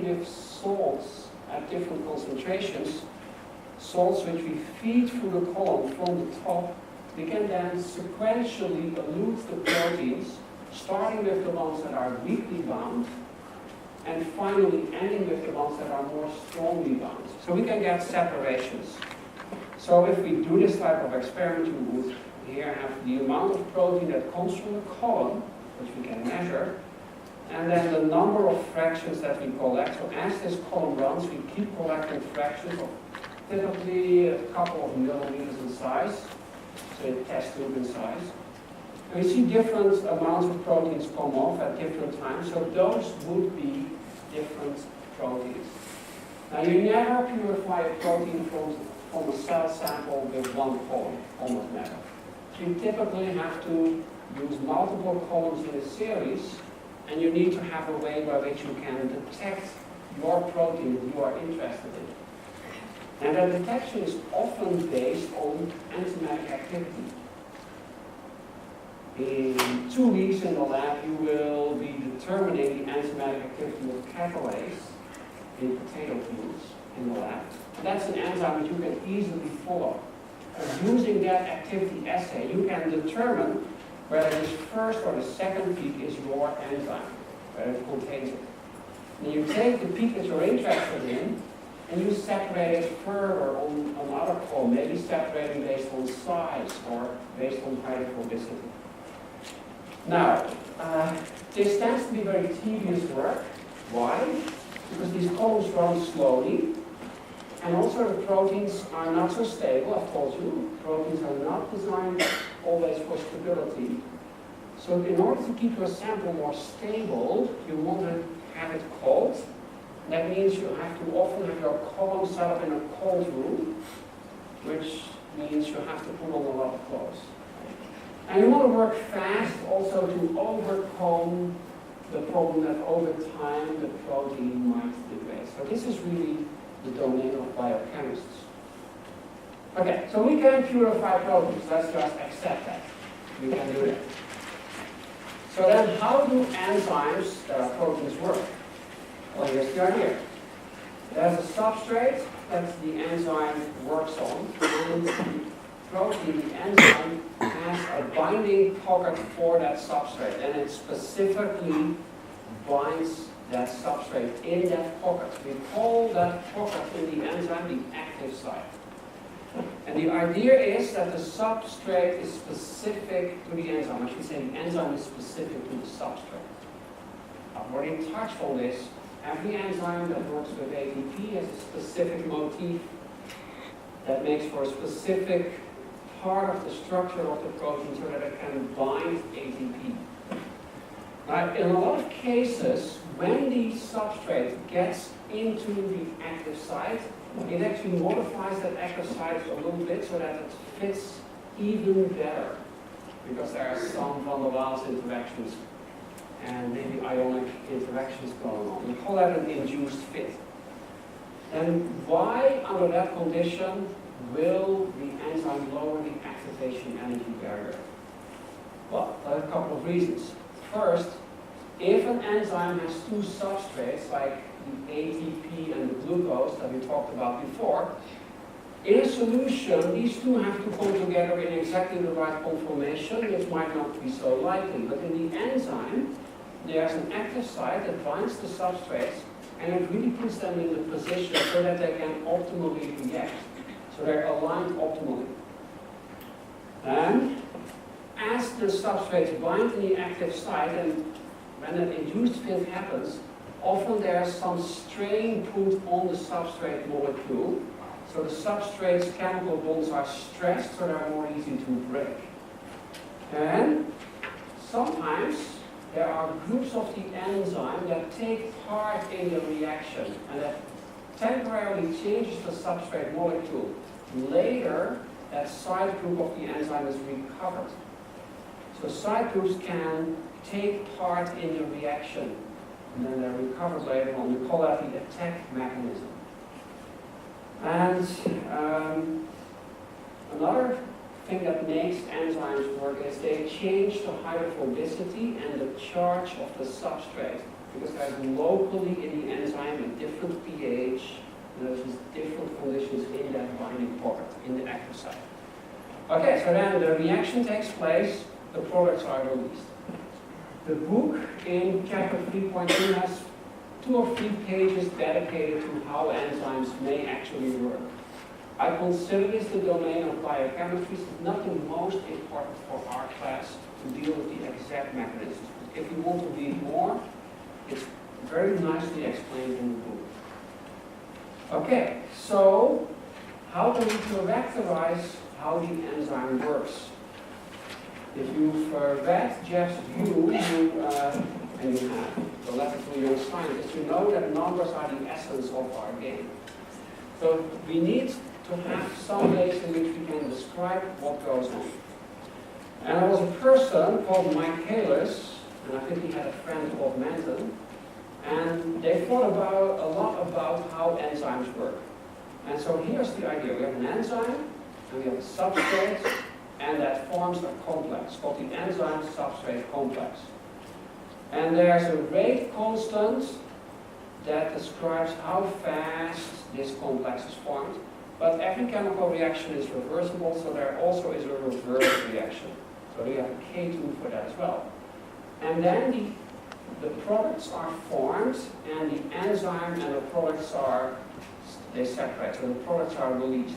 with salts at different concentrations, salts which we feed through the column from the top, we can then sequentially elute the proteins, starting with the ones that are weakly bound, and finally ending with the ones that are more strongly bound. So we can get separations. So if we do this type of experiment, we would here have the amount of protein that comes from the column, which we can measure, and then the number of fractions that we collect. So as this column runs, we keep collecting fractions of typically a couple of millimeters in size, so a test tube in size. And we see different amounts of proteins come off at different times, so those would be different proteins. Now you never purify a protein from a cell sample with one column, almost never. So you typically have to use multiple columns in a series, and you need to have a way by which you can detect your protein that you are interested in. And that detection is often based on enzymatic activity. In 2 weeks in the lab, you will be determining the enzymatic activity of catalase in potato peels in the lab. And that's an enzyme that you can easily follow. And using that activity assay, you can determine whether this first or the second peak is your enzyme, whether it contains it. And you take the peak that you're interested in, and you separate it further on another column, maybe separating based on size or based on hydrophobicity. Now, this tends to be very tedious work. Why? Because these columns run slowly, and also the proteins are not so stable. I've told you, proteins are not designed always for stability. So in order to keep your sample more stable, you want to have it cold. That means you have to often have your column set up in a cold room, which means you have to put on a lot of clothes. And you want to work fast also to overcome the problem that over time the protein might degrade. So this is really the domain of biochemists. Okay, so we can purify proteins. Let's just accept that. We can do that. So then how do enzymes that are proteins work? Well, here's the idea. There's a substrate that the enzyme works on, and the protein, the enzyme, has a binding pocket for that substrate, and it specifically binds that substrate in that pocket. We call that pocket in the enzyme the active site. And the idea is that the substrate is specific to the enzyme. I should say the enzyme is specific to the substrate. I've already touched on this. Every enzyme that works with ATP has a specific motif that makes for a specific part of the structure of the protein so that it can bind ATP. Now, in a lot of cases, when the substrate gets into the active site, it actually modifies that active site a little bit so that it fits even better, because there are some van der Waals interactions and maybe ionic interactions going on. We call that an induced fit. And why, under that condition, will the enzyme lower the activation energy barrier? Well, there are a couple of reasons. First, if an enzyme has two substrates, like the ATP and the glucose that we talked about before, in a solution, these two have to come together in exactly the right conformation, which might not be so likely. But in the enzyme, there's an active site that binds the substrates, and it really puts them in the position so that they can optimally react. So they're aligned optimally. And as the substrates bind in the active site, and when an induced fit happens, often there's some strain put on the substrate molecule. So the substrate's chemical bonds are stressed, so they're more easy to break. And sometimes there are groups of the enzyme that take part in the reaction and that temporarily changes the substrate molecule. Later, that side group of the enzyme is recovered. So side groups can take part in the reaction, and then they're recovered later on. We call that the attack mechanism. And another thing that makes enzymes work is they change the hydrophobicity and the charge of the substrate, because there's locally in the enzyme different pH, there's just different conditions in that binding product, in the active site. Okay, so then the reaction takes place, the products are released. The book in chapter 3.2 has 2 or 3 pages dedicated to how enzymes may actually work. I consider this the domain of biochemistry. It's not the most important for our class to deal with the exact mechanisms. If you want to read more, it's very nicely explained in the book. Okay, so how do we characterize how the enzyme works? If you've read Jeff's view, and you have the letter to young scientists, you know that numbers are the essence of our game. So we need to have some ways in which we can describe what goes on. And there was a person called Michaelis, and I think he had a friend called Manton, and they thought a lot about how enzymes work. And so here's the idea. We have an enzyme, and we have a substrate, and that forms a complex called the enzyme-substrate complex. And there's a rate constant that describes how fast this complex is formed. But every chemical reaction is reversible, so there also is a reverse reaction. So we have a K2 for that as well. And then the products are formed, and the enzyme and the products they separate, so the products are released.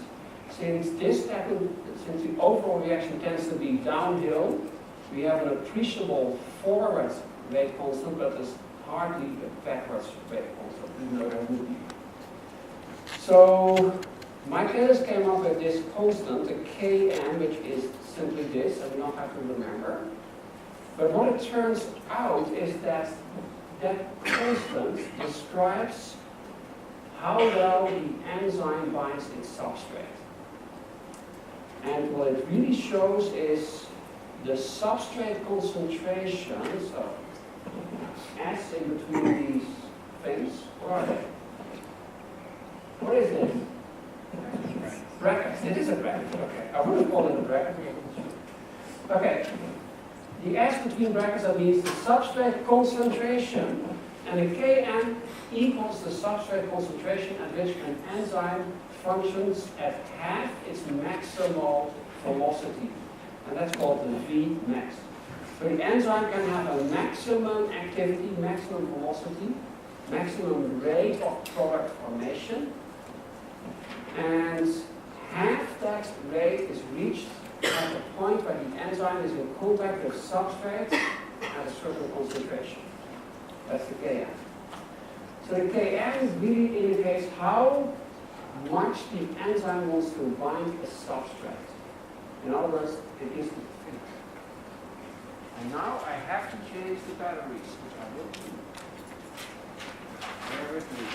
Since the overall reaction tends to be downhill, we have an appreciable forward rate constant, but there's hardly a backwards rate constant, even though there would be. So Michaelis came up with this constant, the Km, which is simply this, and we don't have to remember. But what it turns out is that that constant describes how well the enzyme binds its substrate. And what it really shows is the substrate concentration, so S in between these things. What are they? What is this? Brackets. It is a bracket. Okay. I wouldn't call it a bracket. Okay. The S between brackets, that means the substrate concentration, and the Km equals the substrate concentration at which an enzyme functions at half its maximal velocity. And that's called the Vmax. So the enzyme can have a maximum activity, maximum velocity, maximum rate of product formation, and half that rate is reached at the point where the enzyme is in contact with substrate at a certain concentration. That's the Km. So the Km really indicates how much the enzyme wants to bind a substrate. In other words, it is the thing. And now I have to change the batteries, which I will do. Bear with me.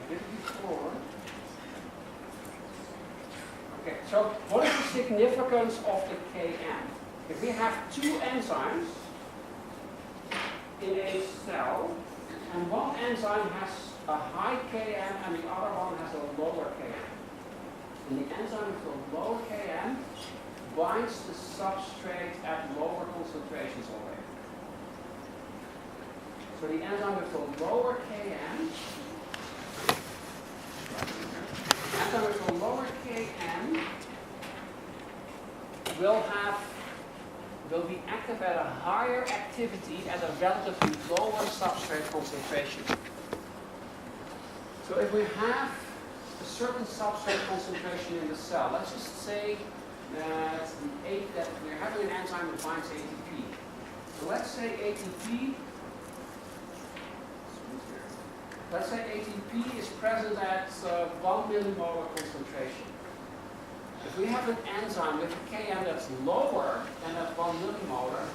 I did it before. Okay, so what is the significance of the Km? If we have 2 enzymes in a cell, and one enzyme has a high Km and the other one has a lower Km. And the enzyme with a lower Km binds the substrate at lower concentrations already. So the enzyme with a lower Km, will be active at a higher activity at a relatively lower substrate concentration. So if we have a certain substrate concentration in the cell, let's just say that we're having an enzyme that binds ATP. So let's say ATP is present at 1 millimolar concentration. If we have an enzyme with a Km that's lower than that 1 millimolar,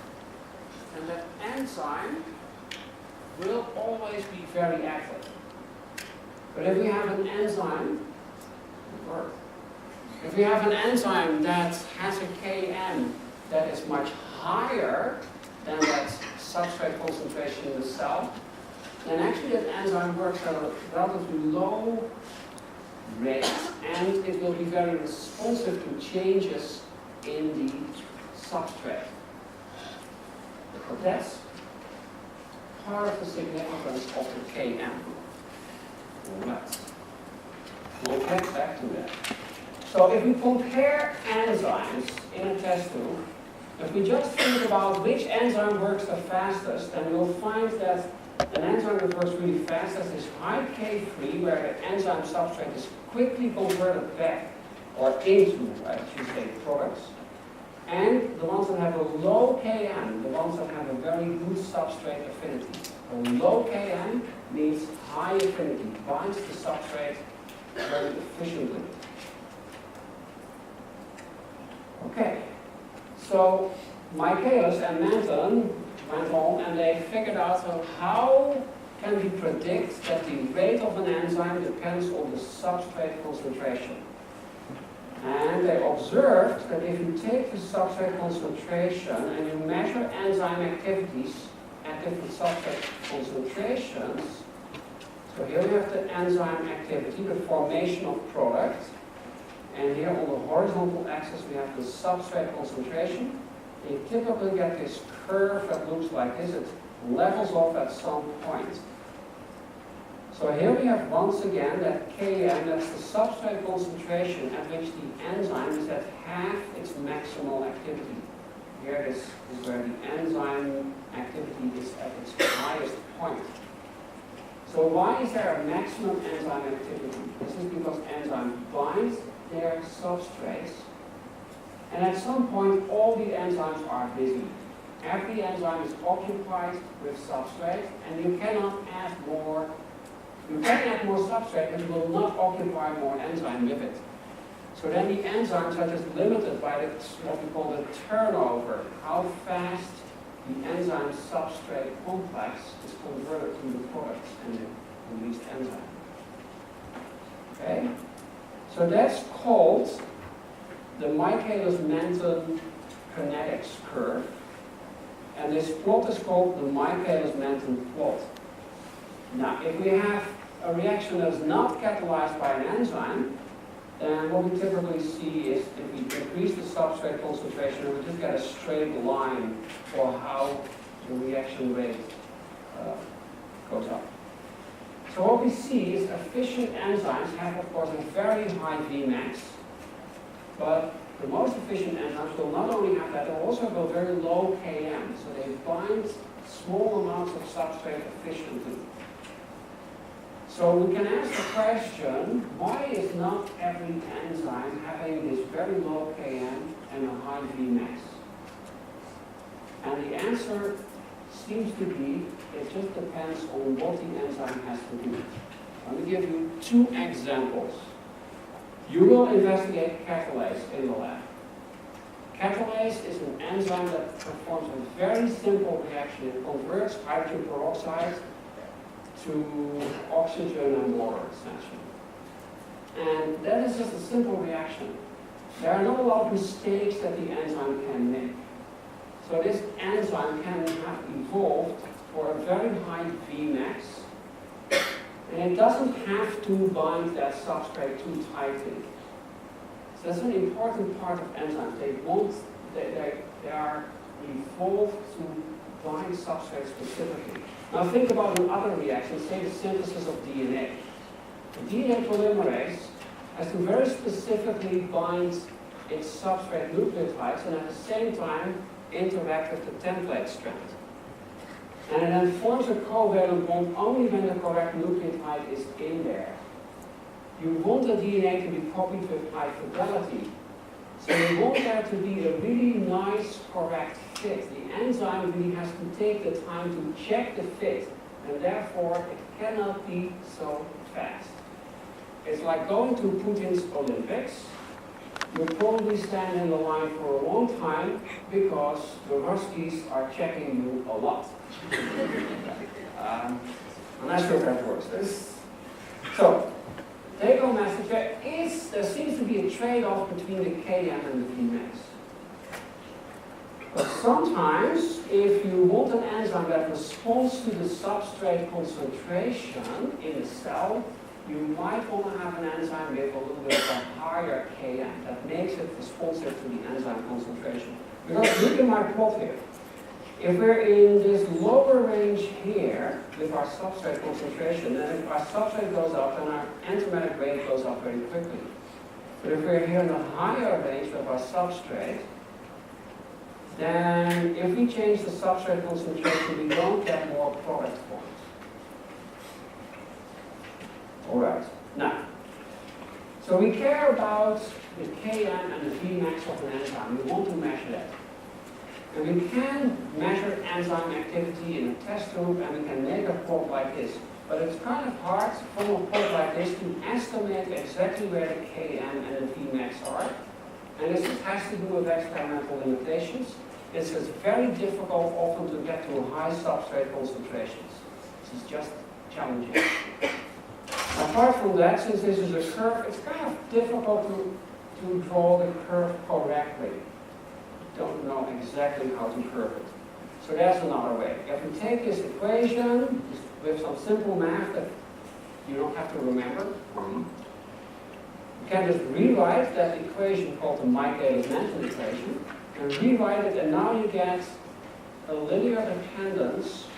then that enzyme will always be very active. But if we have an enzyme, that has a Km that is much higher than that substrate concentration in the cell, then actually that enzyme works at a relatively low rate, and it will be very responsive to changes in the substrate. But that's part of the significance of the Km. Right. We'll get back to that. So if we compare enzymes in a test tube, if we just think about which enzyme works the fastest, then we'll find that an enzyme that works really fastest is high K3, where the enzyme substrate is quickly converted back or into, I should say, products. And the ones that have a low Km, the ones that have a very good substrate affinity. A low Km means high affinity, binds the substrate very efficiently. Okay, so Michaelis and Manton went on and they figured out how can we predict that the rate of an enzyme depends on the substrate concentration. And they observed that if you take the substrate concentration and you measure enzyme activities at different substrate concentrations, so here we have the enzyme activity, the formation of product, and here on the horizontal axis we have the substrate concentration. You typically get this curve that looks like this. It levels off at some point. So here we have once again that Km, that's the substrate concentration at which the enzyme is at half its maximal activity. Here this is where the enzyme activity is at its highest point. So why is there a maximum enzyme activity? This is because enzymes bind their substrates, and at some point all the enzymes are busy. Every enzyme is occupied with substrate, and you cannot add more. You can add more substrate, but you will not occupy more enzyme with it. So then the enzymes are just limited by what we call the turnover, how fast the enzyme substrate complex is converted to the products and the released enzyme. Okay? So that's called the Michaelis-Menten kinetics curve. And this plot is called the Michaelis-Menten plot. Now, if we have a reaction that is not catalyzed by an enzyme, then what we typically see is if we increase the substrate concentration, we just get a straight line for how the reaction rate goes up. So what we see is efficient enzymes have, of course, a very high Vmax, but the most efficient enzymes will not only have that, they'll also have a very low Km, so they bind small amounts of substrate efficiently. So we can ask the question, why is not every enzyme having this very low Km and a high Vmax? And the answer seems to be, it just depends on what the enzyme has to do. Let me give you two examples. You will investigate catalase in the lab. Catalase is an enzyme that performs a very simple reaction. It converts hydrogen peroxide to oxygen and water, essentially. And that is just a simple reaction. There are not a lot of mistakes that the enzyme can make. So this enzyme can have evolved for a very high Vmax, and it doesn't have to bind that substrate too tightly. So that's an important part of enzymes. They are evolved to bind substrates specifically. Now think about another reaction, say the synthesis of DNA. The DNA polymerase has to very specifically bind its substrate nucleotides and at the same time interact with the template strand. And it then forms a covalent bond only when the correct nucleotide is in there. You want the DNA to be copied with high fidelity. So you want there to be a really nice, correct fit. The enzyme really has to take the time to check the fit, and therefore it cannot be so fast. It's like going to Putin's Olympics. You'll probably stand in the line for a long time because the Ruskies are checking you a lot. I'm not sure if that works. So, take-home message, there seems to be a trade-off between the Km and the Vmax. But sometimes, if you want an enzyme that responds to the substrate concentration in the cell, you might want to have an enzyme with a little bit of a higher Km that makes it responsive to the enzyme concentration. Because look at my plot here. If we're in this lower range here with our substrate concentration, then if our substrate goes up, then our enzymatic rate goes up very quickly. But if we're here in the higher range with our substrate, then if we change the substrate concentration, we don't get more product formed. All right. Now, so we care about the Km and the Vmax of an enzyme. We want to measure that. And we can measure enzyme activity in a test tube, and we can make a plot like this. But it's kind of hard from a plot like this to estimate exactly where the Km and the Vmax are. And this has to do with experimental limitations. It's very difficult often to get to high substrate concentrations. This is just challenging. Apart from that, since this is a curve, it's kind of difficult to draw the curve correctly. Don't know exactly how to curve it. So that's another way. If we take this equation with some simple math that you don't have to remember, you can just rewrite that equation called the Michaelis-Menten equation, and rewrite it, and now you get a linear dependence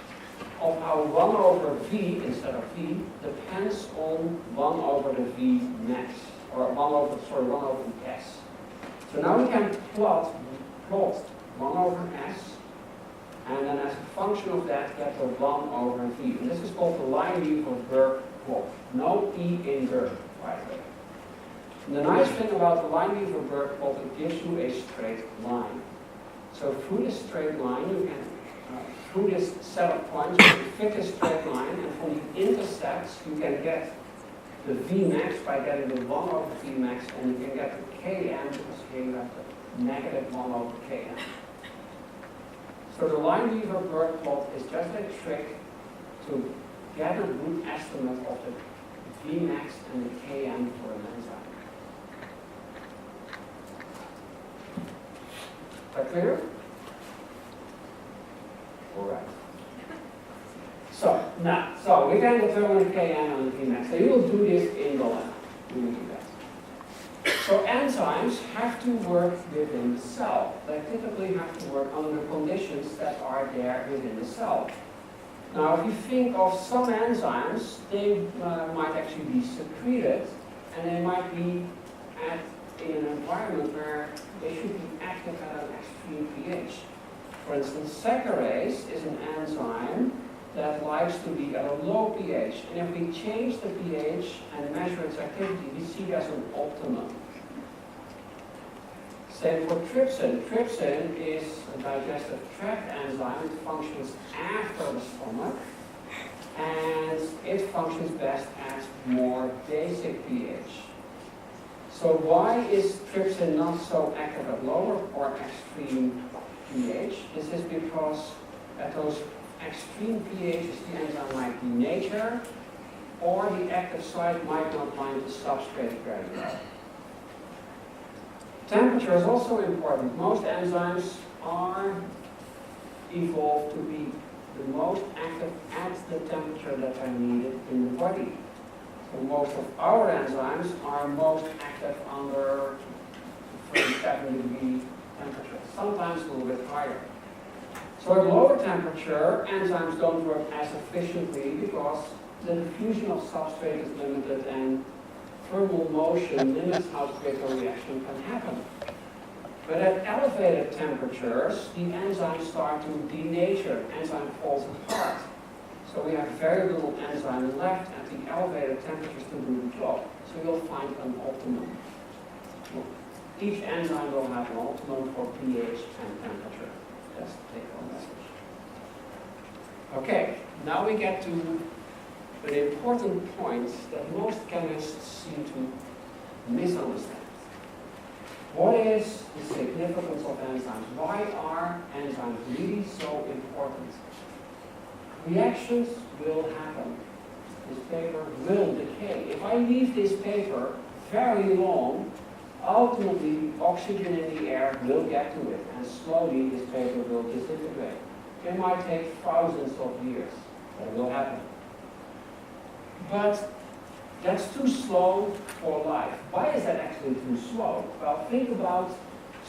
of how 1 over v instead of v depends on 1 over the v max, or 1 over s. So now we can plot 1 over s, and then as a function of that get the 1 over v. And this is called the Lineweaver-Burke plot. No e in Burke, by the way. And the nice thing about the Lineweaver-Burke plot, it gives you a straight line. So through this straight line, you can, through this set of points, you can fit a straight line, and from the intercepts, you can get the Vmax by getting the 1 over Vmax, and you can get the Km, because here you have the negative 1 over Km. So the Lineweaver-Burke plot is just a trick to get a good estimate of the Vmax and the Km for an enzyme. Is that clear? All right. So we can determine the Km and the Vmax. So you will do this in the lab. You will do that. So enzymes have to work within the cell. They typically have to work under the conditions that are there within the cell. Now, if you think of some enzymes, they might actually be secreted, and they might be in an environment where they should be active at an extreme pH. For instance, saccharase is an enzyme that likes to be at a low pH. And if we change the pH and measure its activity, we see there's an optimum. Same for trypsin. Trypsin is a digestive tract enzyme. It functions after the stomach, and it functions best at more basic pH. So why is trypsin not so active at lower or extreme pH? This is because at those extreme pHs, the enzyme might denature, or the active site might not bind the substrate very well. Temperature is also important. Most enzymes are evolved to be the most active at the temperature that are needed in the body. So most of our enzymes are most active under 37-degree temperature, sometimes a little bit higher. So at lower temperature, enzymes don't work as efficiently because the diffusion of substrate is limited and thermal motion limits how quick a reaction can happen. But at elevated temperatures, the enzymes start to denature. Enzyme falls apart. So we have very little enzyme left at the elevated temperatures to do the job. So you'll find an optimum. Each enzyme will have an optimum for pH and temperature. That's the take-home message. Okay, now we get to an important point that most chemists seem to misunderstand. What is the significance of enzymes? Why are enzymes really so important? Reactions will happen. This paper will decay. If I leave this paper very long, ultimately oxygen in the air will get to it, and slowly this paper will disintegrate. It might take thousands of years. That will happen. But that's too slow for life. Why is that actually too slow? Well, think about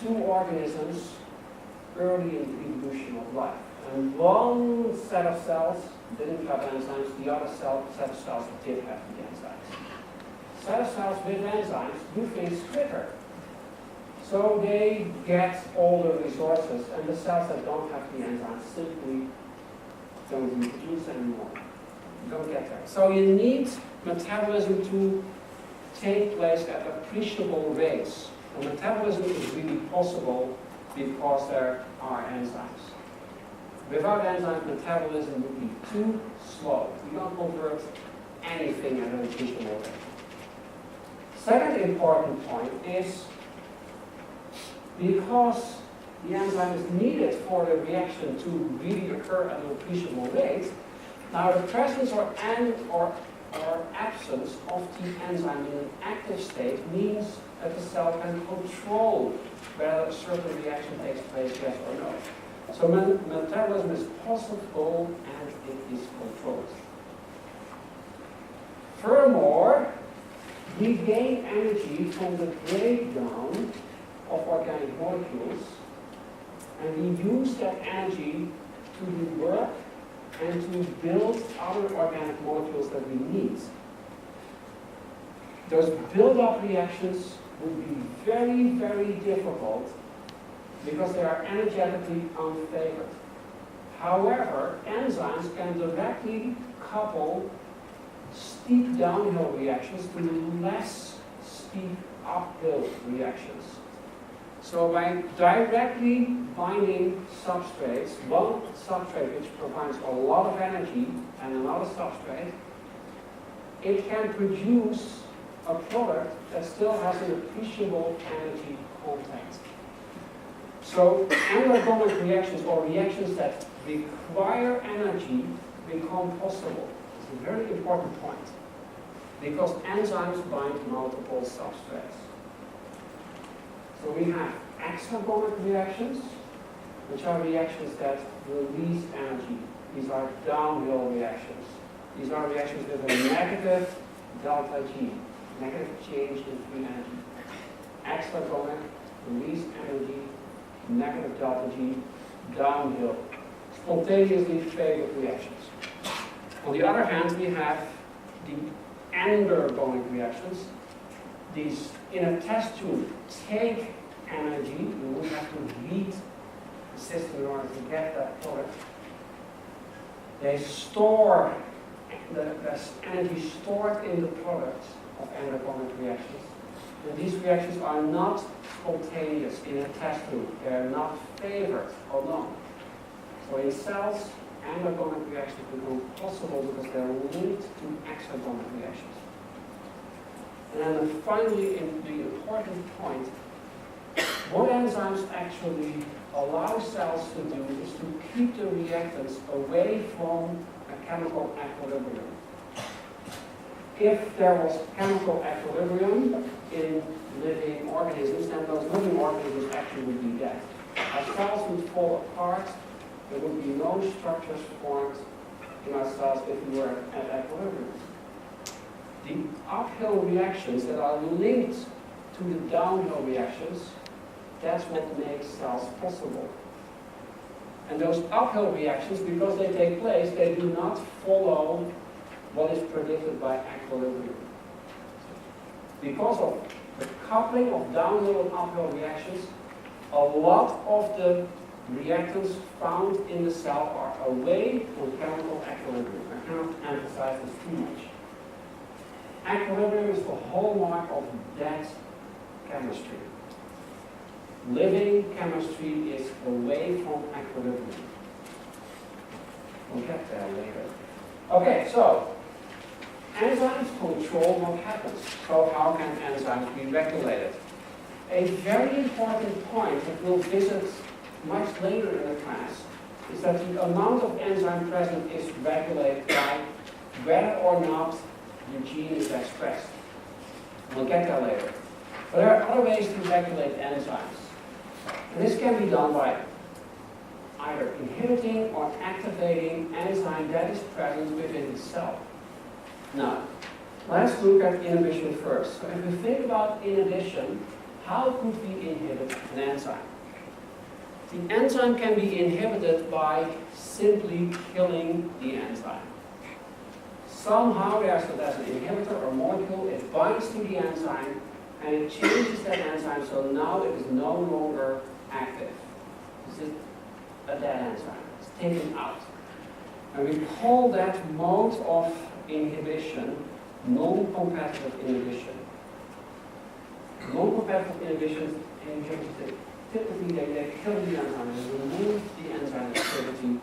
two organisms early in the evolution of life. And one set of cells didn't have enzymes, the other set of cells did have the enzymes. Set of cells with enzymes do things quicker. So they get all the resources, and the cells that don't have the enzymes simply don't reproduce anymore. Don't get there. So you need metabolism to take place at appreciable rates. And metabolism is really possible because there are enzymes. Without enzymes, metabolism would be too slow. You don't convert anything at an appreciable rate. Second important point is because the enzyme is needed for the reaction to really occur at an appreciable rate, now the presence or absence of the enzyme in an active state means that the cell can control whether a certain reaction takes place, yes or no. So metabolism is possible and it is controlled. Furthermore, we gain energy from the breakdown of organic molecules, and we use that energy to do work and to build other organic molecules that we need. Those build-up reactions would be very, very difficult because they are energetically unfavored. However, enzymes can directly couple steep downhill reactions to less steep uphill reactions. So by directly binding substrates, one substrate which provides a lot of energy and another substrate, it can produce a product that still has an appreciable energy content. So anaerobic reactions or reactions that require energy become possible. It's a very important point because enzymes bind multiple substrates. So we have exergonic reactions, which are reactions that release energy. These are downhill reactions. These are reactions with a negative delta G, negative change in free energy. Exergonic, release energy, negative delta G, downhill. Spontaneously favored reactions. On the other hand, we have the endergonic reactions. These, in a test tube, take energy. You would have to heat the system in order to get that product. They store the energy stored in the products of endergonic reactions. And these reactions are not spontaneous in a test tube. They are not favored or not. So in cells, endergonic reactions become possible because they are linked to exergonic reactions. And then finally, the important point, what enzymes actually allow cells to do is to keep the reactants away from a chemical equilibrium. If there was chemical equilibrium in living organisms, then those living organisms actually would be dead. Our cells would fall apart. There would be no structures formed in our cells if we were at equilibrium. The uphill reactions that are linked to the downhill reactions, that's what makes cells possible. And those uphill reactions, because they take place, they do not follow what is predicted by equilibrium. Because of the coupling of downhill and uphill reactions, a lot of the reactants found in the cell are away from chemical equilibrium. I cannot emphasize this too much. Equilibrium is the hallmark of dead chemistry. Living chemistry is away from equilibrium. We'll get there later. Okay, so enzymes control what happens. So how can enzymes be regulated? A very important point that we'll visit much later in the class is that the amount of enzyme present is regulated by whether or not the gene is expressed. We'll get there later. But there are other ways to regulate enzymes. And this can be done by either inhibiting or activating enzyme that is present within the cell. Now, let's look at inhibition first. So if we think about inhibition, how could we inhibit an enzyme? The enzyme can be inhibited by simply killing the enzyme. Somehow there's an inhibitor or molecule, it binds to the enzyme and it changes that enzyme so now it is no longer active. This is a dead enzyme. It's taken out. And we call that mode of inhibition non-competitive inhibition. Non-competitive inhibition inhibits typically they kill the enzyme and remove the enzyme activity.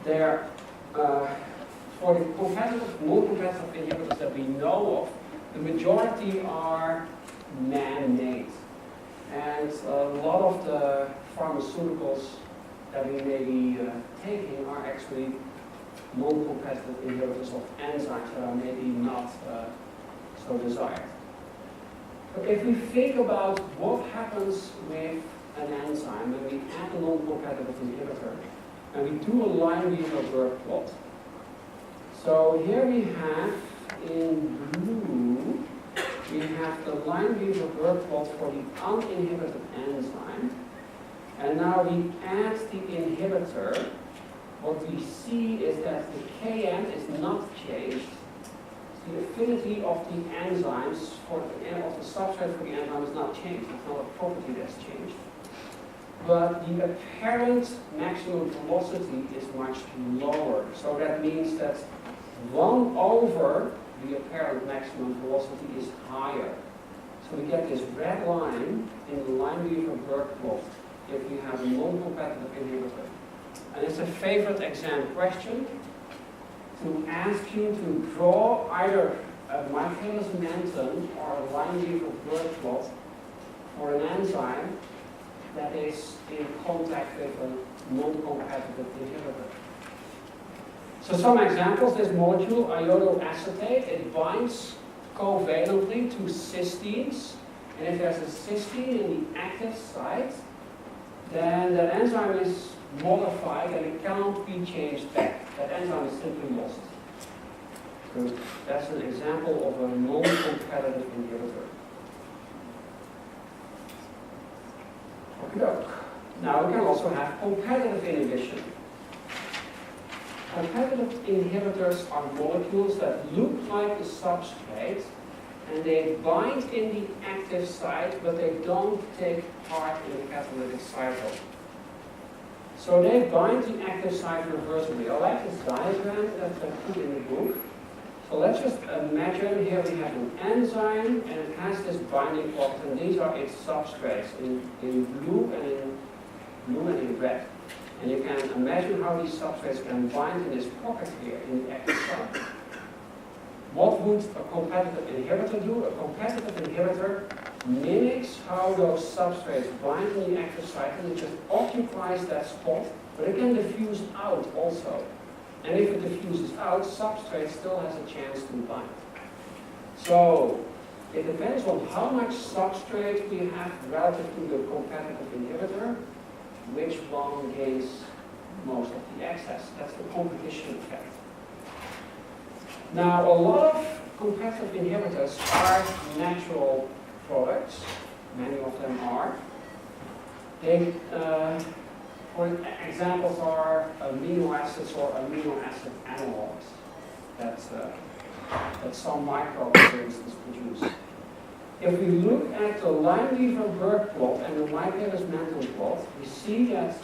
They're for the competitive, non-competitive inhibitors that we know of, the majority are man-made. And a lot of the pharmaceuticals that we may be taking are actually non-competitive inhibitors of enzymes that are maybe not so desired. But if we think about what happens with an enzyme when we add a non-competitive inhibitor and we do a Lineweaver plot. So here we have in blue, we have the Lineweaver plot for the uninhibited enzyme. And now we add the inhibitor. What we see is that the Kn is not changed. The affinity of the enzymes of the substrate for the enzyme is not changed. It's not a property that's changed. But the apparent maximum velocity is much lower. So that means that 1 over the apparent maximum velocity is higher. So we get this red line in the Lineweaver plot if we have a non-competitive inhibitor. And it's a favorite exam question to ask you to draw either a Michaelis-Menten or a Lineweaver plot for an enzyme that is in contact with a non-competitive inhibitor. So some examples, this molecule, iodoacetate, it binds covalently to cysteines. And if there's a cysteine in the active site, then that enzyme is modified and it cannot be changed back. That enzyme is simply lost. So that's an example of a non-competitive inhibitor. Okay. Now we can also have competitive inhibition. Competitive inhibitors are molecules that look like the substrate and they bind in the active site, but they don't take part in the catalytic cycle. So they bind the active site reversibly. I like this diagram that I put in the book. So let's just imagine here we have an enzyme and it has this binding pocket, and these are its substrates in blue and in red. And you can imagine how these substrates can bind in this pocket here in the active site. What would a competitive inhibitor do? A competitive inhibitor mimics how those substrates bind in the active site, and it just occupies that spot, but it can diffuse out also. And if it diffuses out, substrate still has a chance to bind. So it depends on how much substrate we have relative to the competitive inhibitor, which one gains most of the excess. That's the competition effect. Now, a lot of competitive inhibitors are natural products. Many of them are. They, for examples are amino acids or amino acid analogs that some microbes, for instance, produce. If we look at the Lineweaver plot and the Michaelis-Menten plot, we see that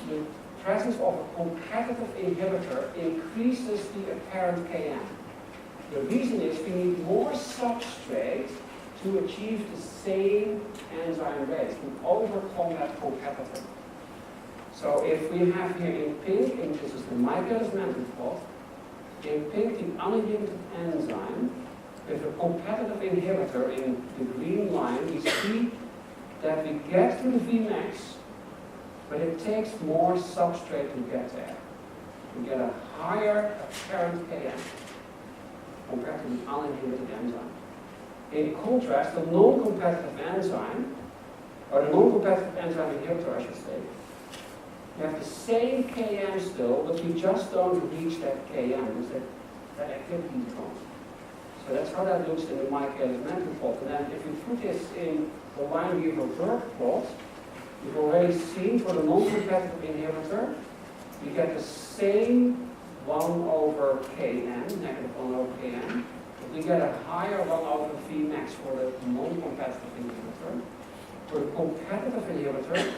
the presence of a competitive inhibitor increases the apparent Km. The reason is we need more substrate to achieve the same enzyme rate, to overcome that competitor. So if we have here in pink, and this is the Michaelis-Menten plot, in pink the uninhibited enzyme, with a competitive inhibitor in the green line, we see that we get to the Vmax, but it takes more substrate to get there. We get a higher apparent Km compared to the uninhibited enzyme. In contrast, the non-competitive enzyme, or the non-competitive enzyme inhibitor, I should say, you have the same Km still, but you just don't reach that Km, because that activity is gone. So that's how that looks in the Michaelis-Menten plot. And then if you put this in the Lineweaver plot, You've already seen for the non-competitive inhibitor, you get the same 1 over Kn, negative 1 over Kn. But we get a higher 1 over Vmax for the non-competitive inhibitor. For the competitive inhibitor,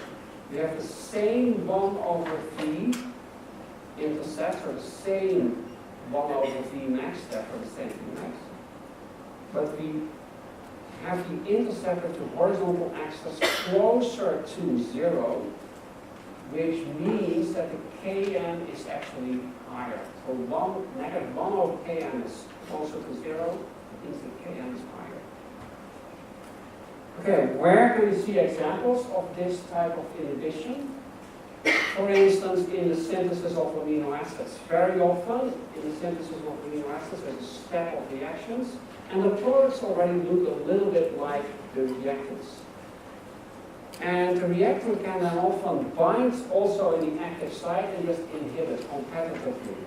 we have the same 1 over V intercept, or the same 1 over Vmax, therefore the same Vmax. But we have the interceptor to horizontal axis closer to 0, which means that the Kn is actually higher. So negative 1 over Kn is closer to 0, it means that Kn is higher. Okay, where can we see examples of this type of inhibition? For instance, in the synthesis of amino acids. Very often, in the synthesis of amino acids, there's a step of reactions, and the products already look a little bit like the reactants. And the reactant can then often bind also in the active site and just inhibit competitively.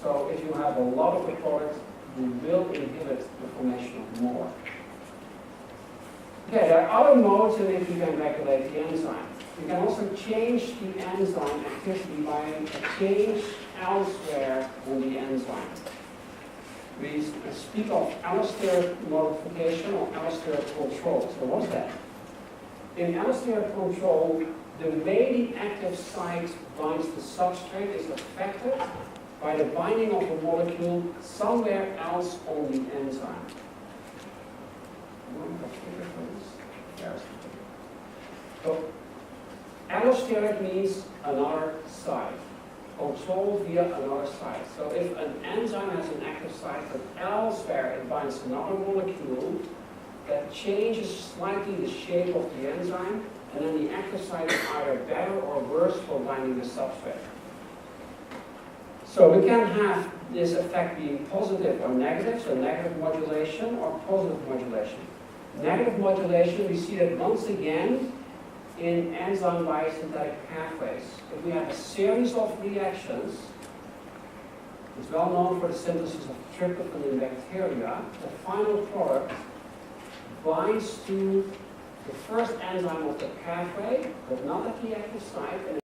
So if you have a lot of the product, you will inhibit the formation of more. Okay, there are other modes in which you can regulate the enzyme. You can also change the enzyme activity by a change elsewhere on the enzyme. We speak of allosteric modification or allosteric control. So what's that? In allosteric control, the way the active site binds the substrate is affected by the binding of a molecule somewhere else on the enzyme. So, allosteric means another site, control via another site. So if an enzyme has an active site, but elsewhere it binds another molecule, that changes slightly the shape of the enzyme, and then the active site is either better or worse for binding the substrate. So we can have this effect being positive or negative, so negative modulation or positive modulation. Negative modulation, we see that once again in enzyme biosynthetic pathways. If we have a series of reactions, it's well known for the synthesis of tryptophan in bacteria, the final product binds to the first enzyme of the pathway, but not at the active site, and